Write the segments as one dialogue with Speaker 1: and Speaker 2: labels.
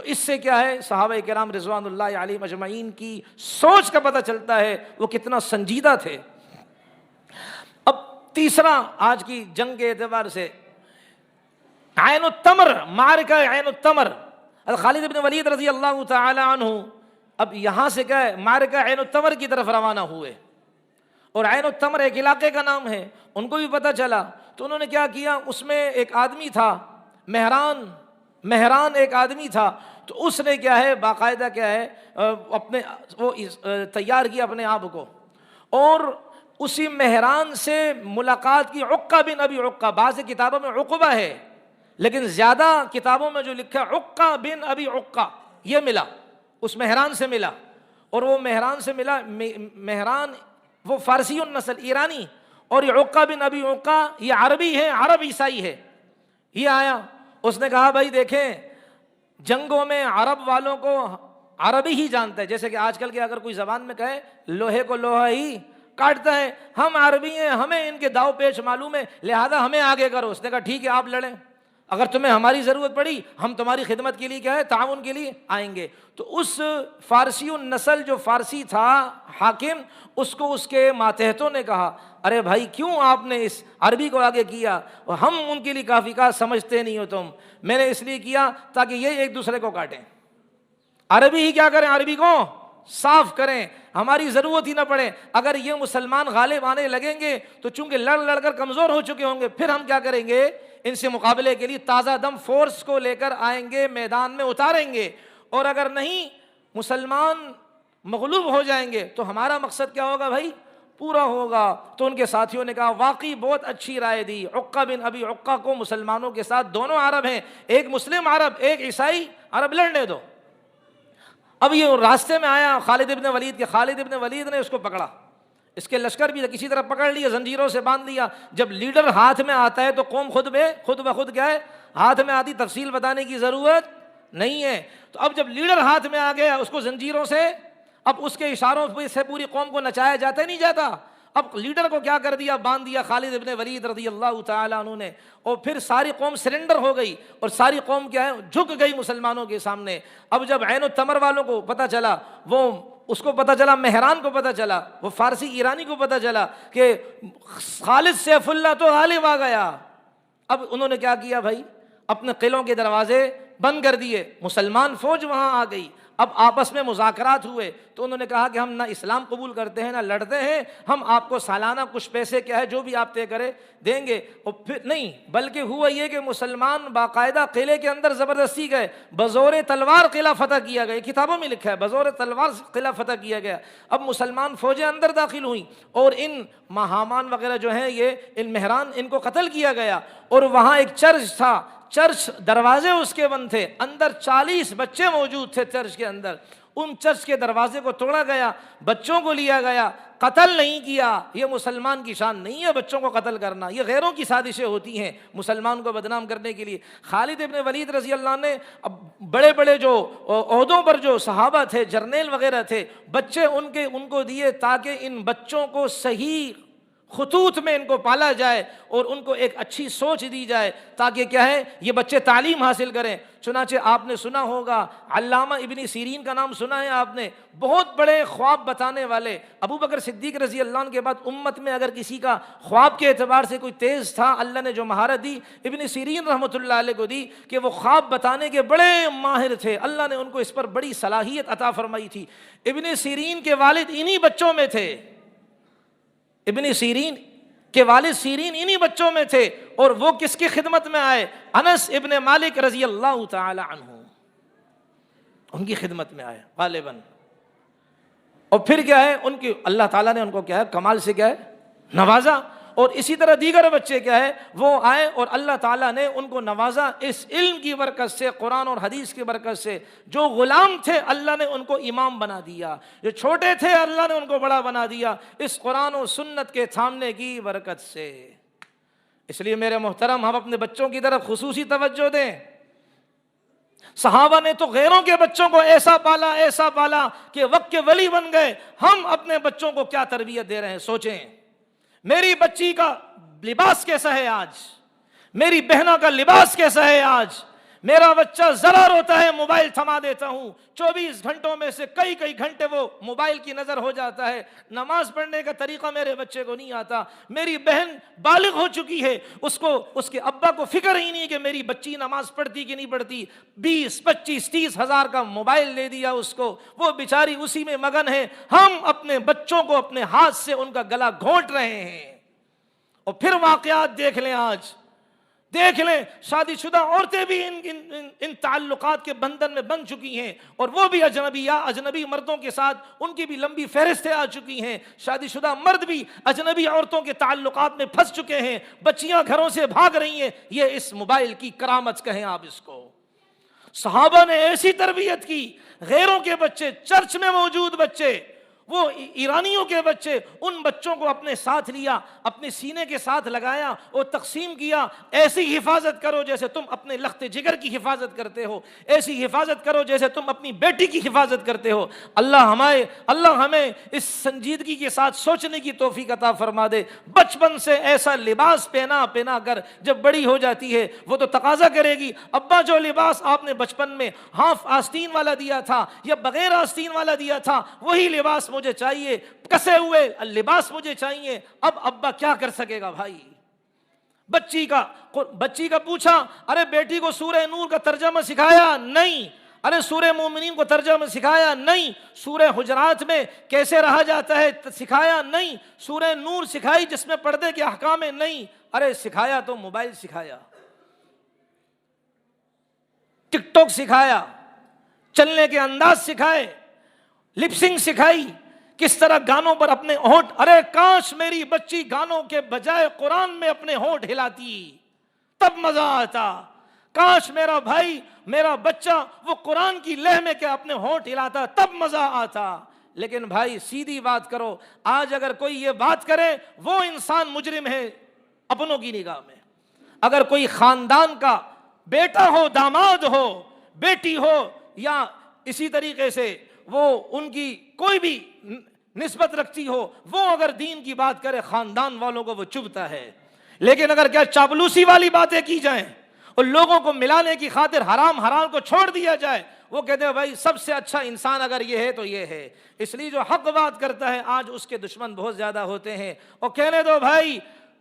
Speaker 1: تو اس سے کیا ہے صحابہ کرام رضوان اللہ علیہم اجمعین کی سوچ کا پتہ چلتا ہے وہ کتنا سنجیدہ تھے۔ اب تیسرا آج کی جنگ کے اعتبار سے عین التمر، معرکہ عین التمر، خالد بن ولید رضی اللہ تعالی عنہ اب یہاں سے کیا ہے معرکہ عین التمر کی طرف روانہ ہوئے، اور عین التمر ایک علاقے کا نام ہے، ان کو بھی پتہ چلا تو انہوں نے کیا کیا، اس میں ایک آدمی تھا مہران ایک آدمی تھا، تو اس نے کیا ہے باقاعدہ کیا ہے اپنے وہ تیار کیا اپنے آپ کو، اور اسی مہران سے ملاقات کی عقہ بن ابی عقہ، بعض کتابوں میں عقبہ ہے لیکن زیادہ کتابوں میں جو لکھا ہے عقہ بن ابی عقہ، یہ ملا، اس مہران سے ملا، اور وہ مہران سے ملا، مہران وہ فارسی النسل ایرانی، اور یہ عقہ بن ابی عقہ یہ عربی ہے، عرب عیسائی ہے۔ یہ آیا، اس نے کہا بھائی دیکھیں جنگوں میں عرب والوں کو عربی ہی جانتا ہے، جیسے کہ آج کل کے اگر کوئی زبان میں کہے لوہے کو لوہا ہی کاٹتا ہے، ہم عربی ہیں، ہمیں ان کے داؤ پیچ معلوم ہے، لہذا ہمیں آگے کرو۔ اس نے کہا ٹھیک ہے آپ لڑیں، اگر تمہیں ہماری ضرورت پڑی ہم تمہاری خدمت کے لیے کیا ہے تعاون کے لیے آئیں گے۔ تو اس فارسی النسل جو فارسی تھا حاکم، اس کو اس کے ماتحتوں نے کہا ارے بھائی کیوں آپ نے اس عربی کو آگے کیا، اور ہم ان کے لیے کافی کا سمجھتے نہیں ہو تم، میں نے اس لیے کیا تاکہ یہ ایک دوسرے کو کاٹیں، عربی ہی کیا کریں، عربی کو صاف کریں، ہماری ضرورت ہی نہ پڑے۔ اگر یہ مسلمان غالب آنے لگیں گے تو چونکہ لڑ کر کمزور ہو چکے ہوں گے، پھر ہم کیا کریں گے، ان سے مقابلے کے لیے تازہ دم فورس کو لے کر آئیں گے، میدان میں اتاریں گے، اور اگر نہیں مسلمان مغلوب ہو جائیں گے تو ہمارا مقصد کیا ہوگا بھائی، پورا ہوگا۔ تو ان کے ساتھیوں نے کہا واقعی بہت اچھی رائے دی، عقہ بن ابی عقہ کو مسلمانوں کے ساتھ، دونوں عرب ہیں، ایک مسلم عرب ایک عیسائی عرب، لڑنے دو۔ اب یہ راستے میں آیا خالد ابن ولید کے، خالد ابن ولید نے اس کو پکڑا، اس کے لشکر بھی کسی طرح پکڑ لیا، زنجیروں سے باندھ لیا۔ جب لیڈر ہاتھ میں آتا ہے تو قوم خود بخود کیا ہے ہاتھ میں آتی، تفصیل بتانے کی ضرورت نہیں ہے۔ تو اب جب لیڈر ہاتھ میں آ گیا، اس کو زنجیروں سے، اب اس کے اشاروں سے پوری قوم کو نچایا جاتا نہیں جاتا، اب لیڈر کو کیا کر دیا، باندھ دیا خالد ابن ولید رضی اللہ تعالیٰ عنہ نے، اور پھر ساری قوم سرنڈر ہو گئی، اور ساری قوم کیا ہے جھک گئی مسلمانوں کے سامنے۔ اب جب عین التمر والوں کو پتہ چلا، وہ اس کو پتہ چلا، مہران کو پتہ چلا، وہ فارسی ایرانی کو پتہ چلا کہ خالد سیف اللہ تو غالب آ گیا، اب انہوں نے کیا کیا بھائی، اپنے قلعوں کے دروازے بند کر دیے، مسلمان فوج وہاں آ گئی۔ اب آپس میں مذاکرات ہوئے تو انہوں نے کہا کہ ہم نہ اسلام قبول کرتے ہیں نہ لڑتے ہیں، ہم آپ کو سالانہ کچھ پیسے کیا ہے جو بھی آپ طے کرے دیں گے، اور پھر نہیں بلکہ ہوا یہ کہ مسلمان باقاعدہ قلعے کے اندر زبردستی گئے، بزور تلوار قلعہ فتح کیا گیا، کتابوں میں لکھا ہے بزور تلوار قلعہ فتح کیا گیا۔ اب مسلمان فوجیں اندر داخل ہوئیں، اور ان حامان وغیرہ جو ہیں یہ ان مہران، ان کو قتل کیا گیا، اور وہاں ایک چرچ تھا، چرچ دروازے اس کے بند تھے، اندر 40 بچے موجود تھے چرچ کے اندر، ان چرچ کے دروازے کو توڑا گیا، بچوں کو لیا گیا، قتل نہیں کیا۔ یہ مسلمان کی شان نہیں ہے بچوں کو قتل کرنا، یہ غیروں کی سازشیں ہوتی ہیں مسلمان کو بدنام کرنے کے لیے۔ خالد ابن ولید رضی اللہ عنہ نے اب بڑے بڑے جو عہدوں پر جو صحابہ تھے، جرنیل وغیرہ تھے، بچے ان کو دیے تاکہ ان بچوں کو صحیح خطوط میں ان کو پالا جائے اور ان کو ایک اچھی سوچ دی جائے تاکہ کیا ہے یہ بچے تعلیم حاصل کریں۔ چنانچہ آپ نے سنا ہوگا علامہ ابن سیرین کا نام سنا ہے آپ نے، بہت بڑے خواب بتانے والے، ابو بکر صدیق رضی اللہ عنہ کے بعد امت میں اگر کسی کا خواب کے اعتبار سے کوئی تیز تھا، اللہ نے جو مہارت دی ابن سیرین رحمۃ اللہ علیہ کو دی کہ وہ خواب بتانے کے بڑے ماہر تھے، اللہ نے ان کو اس پر بڑی صلاحیت عطا فرمائی تھی۔ ابن سیرین کے والد انہی بچوں میں تھے، ابن سیرین کے والد سیرین انہی بچوں میں تھے، اور وہ کس کی خدمت میں آئے، انس ابن مالک رضی اللہ تعالی عنہ، ان کی خدمت میں آئے غالباً۔ اور پھر کیا ہے ان کی اللہ تعالیٰ نے ان کو کیا ہے کمال سے کیا ہے نوازا، اور اسی طرح دیگر بچے کیا ہے وہ آئے اور اللہ تعالیٰ نے ان کو نوازا اس علم کی برکت سے، قرآن اور حدیث کی برکت سے۔ جو غلام تھے اللہ نے ان کو امام بنا دیا، جو چھوٹے تھے اللہ نے ان کو بڑا بنا دیا اس قرآن و سنت کے تھامنے کی برکت سے۔ اس لیے میرے محترم ہم اپنے بچوں کی طرف خصوصی توجہ دیں۔ صحابہ نے تو غیروں کے بچوں کو ایسا پالا کہ وقت کے ولی بن گئے، ہم اپنے بچوں کو کیا تربیت دے رہے ہیں سوچیں۔ میری بچی کا لباس کیسا ہے آج، میری بہنوں کا لباس کیسا ہے آج، میرا بچہ ذرا روتا ہے موبائل تھما دیتا ہوں، 24 گھنٹوں میں سے کئی گھنٹے وہ موبائل کی نظر ہو جاتا ہے، نماز پڑھنے کا طریقہ میرے بچے کو نہیں آتا۔ میری بہن بالغ ہو چکی ہے، اس کو اس کے ابا کو فکر ہی نہیں کہ میری بچی نماز پڑھتی کہ نہیں پڑھتی، 20 25 30 ہزار کا موبائل دے دیا اس کو، وہ بیچاری اسی میں مگن ہے۔ ہم اپنے بچوں کو اپنے ہاتھ سے ان کا گلا گھونٹ رہے ہیں۔ اور پھر واقعات دیکھ لیں، آج دیکھ لیں شادی شدہ عورتیں بھی ان تعلقات کے بندھن میں بن چکی ہیں، اور وہ بھی اجنبی مردوں کے ساتھ ان کی بھی لمبی فہرستیں آ چکی ہیں۔ شادی شدہ مرد بھی اجنبی عورتوں کے تعلقات میں پھنس چکے ہیں، بچیاں گھروں سے بھاگ رہی ہیں۔ یہ اس موبائل کی کرامت کہیں آپ اس کو۔ صحابہ نے ایسی تربیت کی، غیروں کے بچے، چرچ میں موجود بچے، وہ ایرانیوں کے بچے، ان بچوں کو اپنے ساتھ لیا، اپنے سینے کے ساتھ لگایا اور تقسیم کیا۔ ایسی حفاظت کرو جیسے تم اپنے لخت جگر کی حفاظت کرتے ہو، ایسی حفاظت کرو جیسے تم اپنی بیٹی کی حفاظت کرتے ہو۔ اللہ ہمیں اس سنجیدگی کے ساتھ سوچنے کی توفیق عطا فرما دے۔ بچپن سے ایسا لباس پہنا کر جب بڑی ہو جاتی ہے وہ تو تقاضا کرے گی، ابا جو لباس آپ نے بچپن میں ہاف آستین والا دیا تھا یا بغیر آستین والا دیا تھا، وہی لباس مجھے چاہیے، کسے ہوئے لباس مجھے چاہیے۔ اب ابا کیا کر سکے گا بھائی؟ بچی کا پوچھا، ارے بیٹی کو سورہ نور کا ترجمہ سکھایا؟ نہیں۔ ارے سورہ مومنین کو ترجمہ سکھایا؟ نہیں۔ سورہ حجرات میں کیسے رہا جاتا ہے سکھایا؟ نہیں۔ سورہ نور سکھائی جس میں پردے کے احکام ہیں؟ نہیں۔ ارے سکھایا تو موبائل سکھایا، ٹک ٹاک سکھایا، چلنے کے انداز سکھائے، لپسنگ سکھائی، کس طرح گانوں پر اپنے ہونٹ۔ ارے کاش میری بچی گانوں کے بجائے قرآن میں اپنے ہونٹ ہلاتی، تب مزہ آتا۔ کاش میرا بھائی، میرا بچہ وہ قرآن کی لہ میں کیا اپنے ہونٹ ہلاتا، تب مزہ آتا۔ لیکن بھائی سیدھی بات کرو، آج اگر کوئی یہ بات کرے وہ انسان مجرم ہے اپنوں کی نگاہ میں۔ اگر کوئی خاندان کا بیٹا ہو، داماد ہو، بیٹی ہو، یا اسی طریقے سے وہ ان کی کوئی بھی نسبت رکھتی ہو، وہ اگر دین کی بات کرے خاندان والوں کو وہ چبھتا ہے۔ لیکن اگر کیا چاپلوسی والی باتیں کی جائیں اور لوگوں کو ملانے کی خاطر حرام کو چھوڑ دیا جائے، وہ کہتے ہیں بھائی سب سے اچھا انسان اگر یہ ہے تو یہ ہے۔ اس لیے جو حق بات کرتا ہے آج اس کے دشمن بہت زیادہ ہوتے ہیں۔ اور کہنے دو بھائی،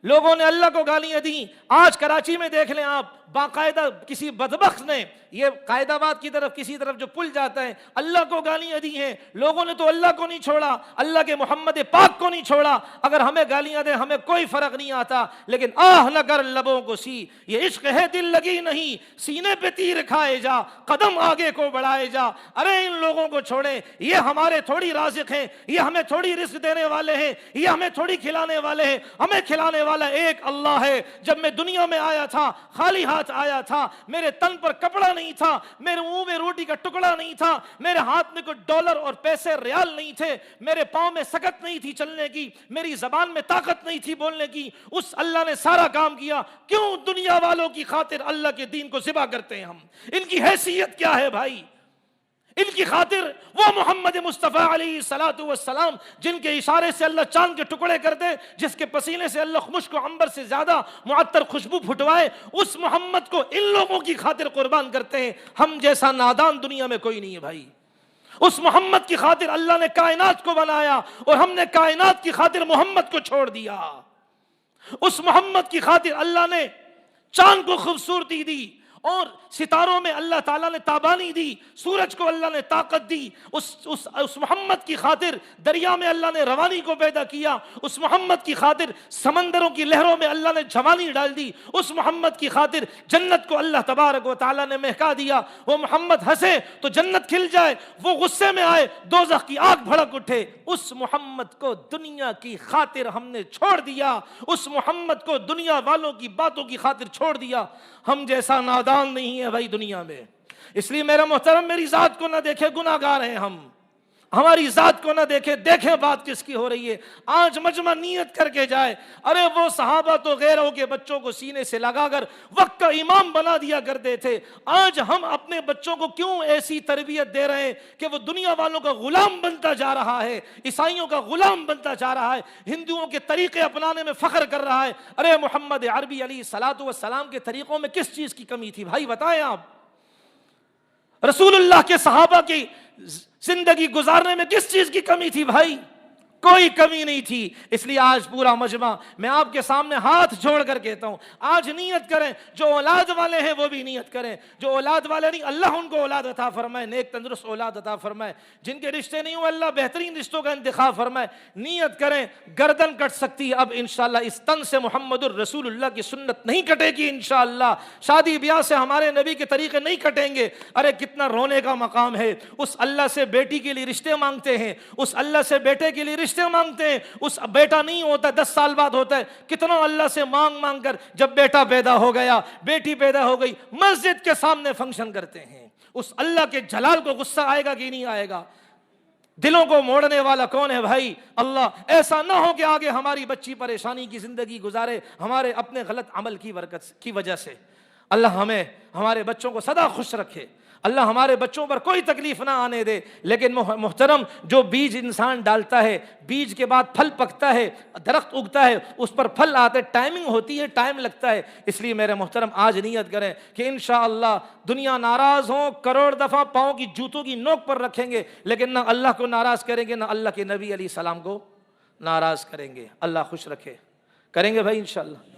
Speaker 1: لوگوں نے اللہ کو گالیاں دیں۔ آج کراچی میں دیکھ لیں آپ، باقاعدہ کسی بدبخت نے، یہ قائد آباد کی طرف کسی طرف جو پل جاتا ہے، اللہ کو گالیاں دی ہیں۔ لوگوں نے تو اللہ کو نہیں چھوڑا، اللہ کے محمد پاک کو نہیں چھوڑا۔ اگر ہمیں گالیاں دیں ہمیں کوئی فرق نہیں آتا، لیکن آہ نہ کر لبوں کو سی، یہ عشق ہے دل لگی نہیں، سینے پہ تیر کھائے جا، قدم آگے کو بڑھائے جا۔ ارے ان لوگوں کو چھوڑیں، یہ ہمارے تھوڑی رازق ہیں، یہ ہمیں تھوڑی رزق دینے والے ہیں، یہ ہمیں تھوڑی کھلانے والے ہیں۔ ہمیں کھلانے والا ایک اللہ ہے۔ جب میں دنیا میں آیا تھا خالی ہاتھ آیا تھا، میرے تن پر کپڑا نہیں تھا، میرے منہ میں روٹی کا ٹکڑا نہیں تھا، میرے ہاتھ میں کوئی ڈالر اور پیسے ریال نہیں تھے، میرے پاؤں میں سکت نہیں تھی چلنے کی، میری زبان میں طاقت نہیں تھی بولنے کی۔ اس اللہ نے سارا کام کیا۔ کیوں دنیا والوں کی خاطر اللہ کے دین کو ذبح کرتے ہیں ہم؟ ان کی حیثیت کیا ہے بھائی؟ ان کی خاطر وہ محمد مصطفیٰ علیہ الصلوۃ والسلام جن کے اشارے سے اللہ چاند کے ٹکڑے کر دے، جس کے پسینے سے اللہ مشک و عنبر سے زیادہ معطر خوشبو پھٹوائے، اس محمد کو ان لوگوں کی خاطر قربان کرتے ہیں۔ ہم جیسا نادان دنیا میں کوئی نہیں ہے بھائی۔ اس محمد کی خاطر اللہ نے کائنات کو بنایا اور ہم نے کائنات کی خاطر محمد کو چھوڑ دیا۔ اس محمد کی خاطر اللہ نے چاند کو خوبصورتی دی اور ستاروں میں اللہ تعالیٰ نے تابانی دی، سورج کو اللہ نے طاقت دی۔ اس محمد کی خاطر دریا میں اللہ نے روانی کو پیدا کیا، اس محمد کی خاطر سمندروں کی لہروں میں اللہ نے جوانی ڈال دی، اس محمد کی خاطر جنت کو اللہ تبارک و تعالیٰ نے مہکا دیا۔ وہ محمد ہنسے تو جنت کھل جائے، وہ غصے میں آئے دوزخ کی آگ بھڑک اٹھے۔ اس محمد کو دنیا کی خاطر ہم نے چھوڑ دیا، اس محمد کو دنیا والوں کی باتوں کی خاطر چھوڑ دیا۔ ہم جیسا نادان نہیں ہے بھائی دنیا میں۔ اس لیے میرا محترم میری ذات کو نہ دیکھے، گناہ گار ہیں ہم، ہماری ذات کو نہ دیکھے، دیکھیں بات کس کی ہو رہی ہے۔ آج مجمع نیت کر کے جائے، ارے وہ صحابہ تو غیروں کے بچوں کو سینے سے لگا کر وقت کا امام بنا دیا کرتے تھے۔ آج ہم اپنے بچوں کو کیوں ایسی تربیت دے رہے ہیں کہ وہ دنیا والوں کا غلام بنتا جا رہا ہے، عیسائیوں کا غلام بنتا جا رہا ہے، ہندوؤں کے طریقے اپنانے میں فخر کر رہا ہے۔ ارے محمد عربی علیہ الصلوۃ والسلام کے طریقوں میں کس چیز کی کمی تھی بھائی بتائیں آپ؟ رسول اللہ کے صحابہ کی زندگی گزارنے میں کس چیز کی کمی تھی بھائی؟ کوئی کمی نہیں تھی. اس لیے آج پورا مجمع میں آپ کے سامنے ہاتھ جوڑ کر کہتا ہوں، آج نیت کریں، جو اولاد والے ہیں وہ بھی نیت کریں، جو اولاد والے نہیں اللہ ان کو اولاد عطا فرمائے، نیک تندرست اولاد عطا فرمائے، جن کے رشتے نہیں ہو اللہ بہترین رشتوں کا انتخاب فرمائے. نیت کریں، گردن کٹ سکتی ہے اب انشاءاللہ اس تن سے محمد الرسول اللہ کی سنت نہیں کٹے گی انشاءاللہ. شادی بیاہ سے ہمارے نبی کے طریقے نہیں کٹیں گے. ارے کتنا رونے کا مقام ہے، اس اللہ سے بیٹی کے لیے رشتے مانگتے ہیں، اس اللہ سے بیٹے کے لیے رشتے مانگتے ہیں، اس بیٹا نہیں ہوتا 10 سال بعد ہوتا ہے. کتنا اللہ سے مانگ مانگ کر جب بیٹا پیدا ہو گیا، بیٹی پیدا ہو گئی، مسجد کے سامنے فنکشن کرتے ہیں. اس اللہ کے جلال کو غصہ آئے گا کہ نہیں آئے گا؟ دلوں کو موڑنے والا کون ہے بھائی؟ اللہ. ایسا نہ ہو کہ آگے ہماری بچی پریشانی کی زندگی گزارے ہمارے اپنے غلط عمل کی برکت کی وجہ سے. اللہ ہمیں ہمارے بچوں کو سدا خوش رکھے، اللہ ہمارے بچوں پر کوئی تکلیف نہ آنے دے. لیکن محترم، جو بیج انسان ڈالتا ہے، بیج کے بعد پھل پکتا ہے، درخت اگتا ہے، اس پر پھل آتے، ٹائمنگ ہوتی ہے، ٹائم لگتا ہے. اس لیے میرے محترم آج نیت کریں کہ انشاءاللہ دنیا ناراض ہوں، کروڑ دفعہ پاؤں کی جوتوں کی نوک پر رکھیں گے، لیکن نہ اللہ کو ناراض کریں گے، نہ اللہ کے نبی علیہ السلام کو ناراض کریں گے. اللہ خوش رکھے. کریں گے بھائی انشاءاللہ.